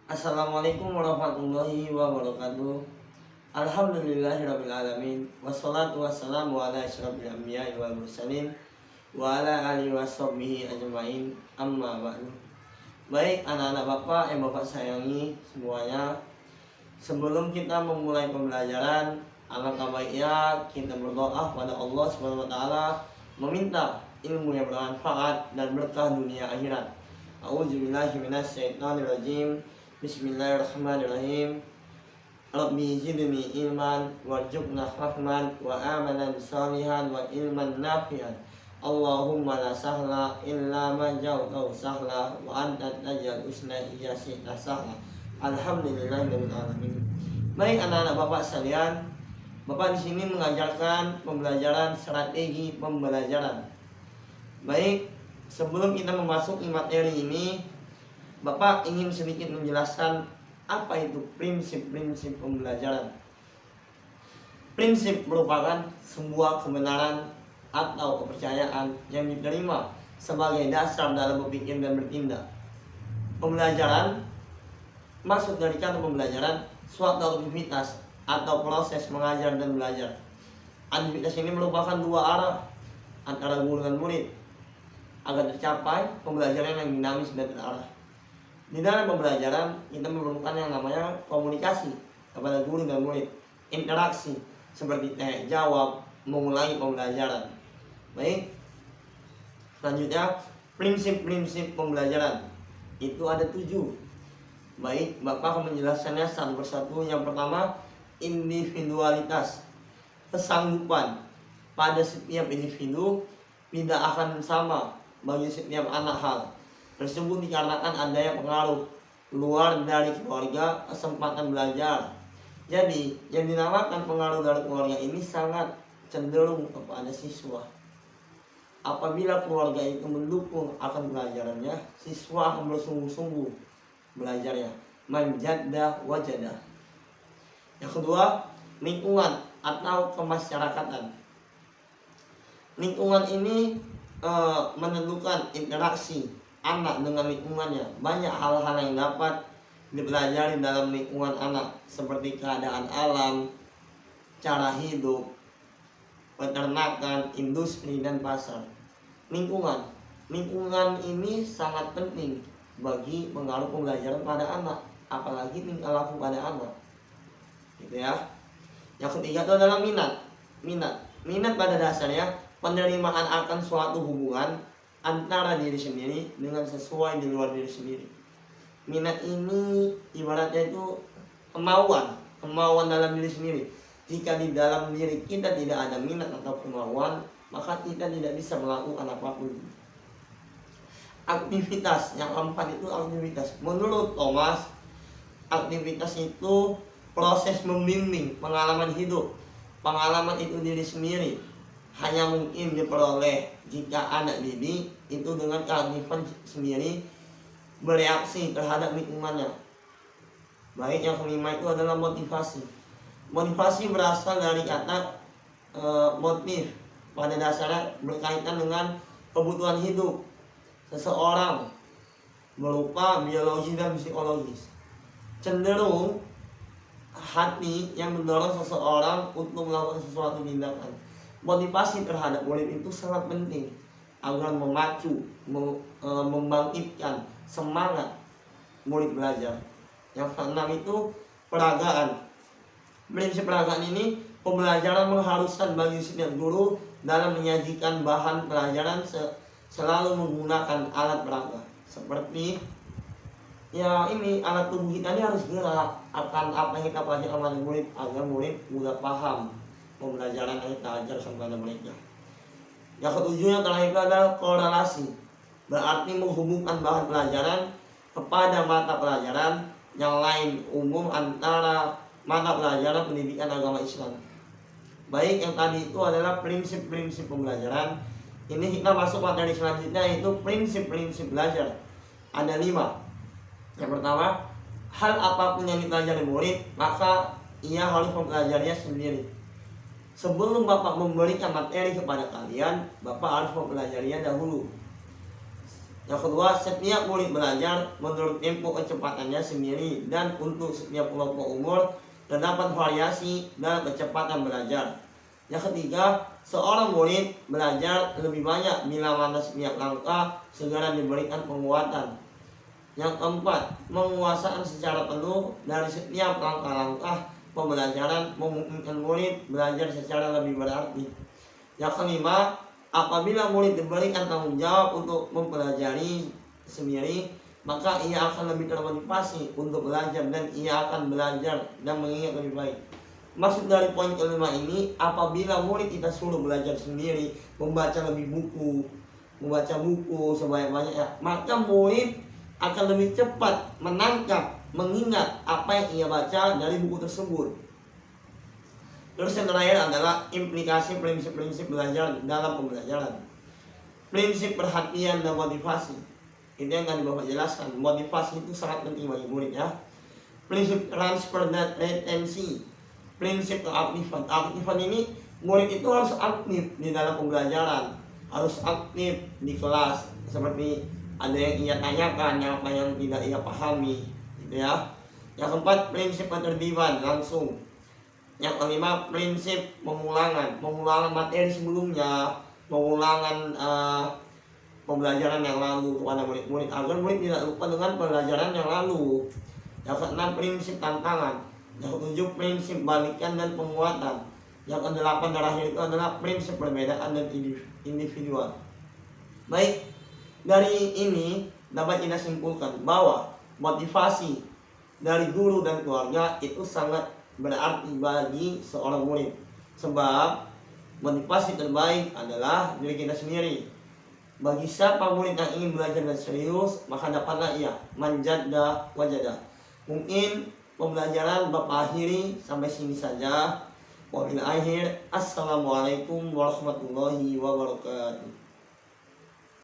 Assalamualaikum warahmatullahi wabarakatuh. Alhamdulillahirrabbilalamin. Wassalatu wassalamu ala asyrafil anbiya'i wal mursalin wa ala alihi washabbihi ajma'in. Amma ba'du. Baik anak-anak Bapak yang Bapak sayangi semuanya, sebelum kita memulai pembelajaran, alangkah baiknya kita berdoa kepada Allah Subhanahu wa taala, meminta ilmu yang bermanfaat dan berkah dunia akhirat. A'udzubillahi minasyaitonirrajim. Bismillahirrahmanirrahim. Rabbi zidni ilman warzuqna fahman wa amalan salihan wa ilman nafi'an. Allahumma la sahla illa ma ja'altahu sahla wa anta taj'al husna idza syi'ta sahla. Alhamdulillahirabbil alamin. Baik anak-anak Bapak sekalian, Bapak di sini mengajarkan pembelajaran strategi pembelajaran. Baik, sebelum kita memasuki materi ini, Bapak ingin sedikit menjelaskan apa itu prinsip-prinsip pembelajaran. Prinsip merupakan sebuah kebenaran atau kepercayaan yang diterima sebagai dasar dalam berpikir dan bertindak. Pembelajaran, maksud dari kata pembelajaran, suatu aktivitas atau proses mengajar dan belajar. Aktivitas ini merupakan dua arah antara guru dan murid agar tercapai pembelajaran yang dinamis dan terarah. Di dalam pembelajaran kita memerlukan yang namanya komunikasi kepada guru dan murid, interaksi seperti tanya jawab, mengulangi pembelajaran. Baik, selanjutnya prinsip-prinsip pembelajaran itu ada 7. Baik, Bapak akan menjelaskannya satu persatu. Yang pertama, individualitas, kesanggupan pada setiap individu tidak akan sama bagi setiap anak hal tersebut dikarenakan adanya pengaruh luar dari keluarga, kesempatan belajar. Jadi yang dinamakan pengaruh dari keluarga ini sangat cenderung kepada siswa. Apabila keluarga itu mendukung akan belajarannya, siswa akan bersungguh-sungguh belajarnya. Manjadda wajadah. Yang kedua, lingkungan atau kemasyarakatan. Lingkungan ini menentukan interaksi anak dengan lingkungannya. Banyak hal-hal yang dapat dipelajari dalam lingkungan anak, seperti keadaan alam, cara hidup, peternakan, industri, dan pasar. Lingkungan ini sangat penting bagi pengaruh pembelajaran pada anak, apalagi tingkah laku pada anak, gitu ya. Yang ketiga itu adalah minat pada dasarnya penerimaan akan suatu hubungan antara diri sendiri dengan sesuai di luar diri sendiri. Minat ini ibaratnya itu kemauan dalam diri sendiri. Jika di dalam diri kita tidak ada minat atau kemauan, maka kita tidak bisa melakukan apapun. Aktivitas yang keempat itu aktivitas. Menurut Thomas, aktivitas itu proses membimbing pengalaman hidup. Pengalaman itu diri sendiri hanya mungkin diperoleh jika anak didik itu dengan keaktifan sendiri bereaksi terhadap lingkungannya. Baik, yang kelima itu adalah motivasi. Motivasi berasal dari kata motif, pada dasarnya berkaitan dengan kebutuhan hidup seseorang berupa biologi dan psikologis. Cenderung hati yang mendorong seseorang untuk melakukan sesuatu tindakan. Motivasi terhadap murid itu sangat penting agar memacu, membangkitkan semangat murid belajar. Yang keenam itu peragaan. Prinsip peragaan ini, pembelajaran mengharuskan bagi setiap guru dalam menyajikan bahan pelajaran selalu menggunakan alat peraga. Seperti alat tubuh kita ini harus gerak akan apa yang kita pelajari oleh murid agar murid mudah paham pembelajaran yang kita ajar kepada mereka. Yang ketujuh yang terakhir adalah korelasi, berarti menghubungkan bahan pelajaran kepada mata pelajaran yang lain umum antara mata pelajaran pendidikan agama Islam. Baik, yang tadi itu adalah prinsip-prinsip pembelajaran. Ini kita masuk materi selanjutnya, yaitu prinsip-prinsip belajar. Ada 5. Yang pertama, hal apapun yang dipelajari murid, maka ia harus mempelajarinya sendiri. Sebelum Bapak memberikan materi kepada kalian, Bapak harus mempelajarinya dahulu. Yang kedua, setiap murid belajar menurut tempo kecepatannya sendiri dan untuk setiap kelompok umur terdapat variasi dalam kecepatan belajar. Yang ketiga, seorang murid belajar lebih banyak bila mana setiap langkah segera diberikan penguatan. Yang keempat, penguasaan secara penuh dari setiap langkah-langkah pembelajaran memungkinkan murid belajar secara lebih berarti. Yang kelima, apabila murid diberikan tanggung jawab untuk mempelajari sendiri, maka ia akan lebih termotivasi untuk belajar dan ia akan belajar dan mengingat lebih baik. Maksud dari poin kelima ini, apabila murid kita suruh belajar sendiri, membaca buku sebanyak-banyaknya, maka murid akan lebih cepat menangkap, mengingat apa yang ia baca dari buku tersebut. Terus yang terakhir adalah implikasi prinsip-prinsip belajar dalam pembelajaran. Prinsip perhatian dan motivasi. Itu yang tadi Bapak jelaskan. Motivasi itu sangat penting bagi murid ya. Prinsip transfer dan retensi. Prinsip keaktifan. Keaktifan ini murid itu harus aktif di dalam pembelajaran. Harus aktif di kelas. Seperti ada yang ia tanyakan, apa yang tidak ia pahami, gitu ya. Yang keempat, prinsip ketertiban langsung. Yang kelima, prinsip pengulangan materi sebelumnya, pengulangan pembelajaran yang lalu kepada murid-murid agar murid tidak lupa dengan pembelajaran yang lalu. Yang keenam, prinsip tantangan. Yang ketujuh, prinsip balikan dan penguatan. Yang kedelapan terakhir itu adalah prinsip perbedaan dan individual. Baik, dari ini dapat kita simpulkan bahwa motivasi dari guru dan keluarga itu sangat berarti bagi seorang murid. Sebab motivasi terbaik adalah diri kita sendiri. Bagi siapa murid yang ingin belajar dengan serius, maka dapatlah ia manjada wajada. Mungkin pembelajaran Bapak akhiri sampai sini saja. Wabillahi akhir. Assalamualaikum warahmatullahi wabarakatuh.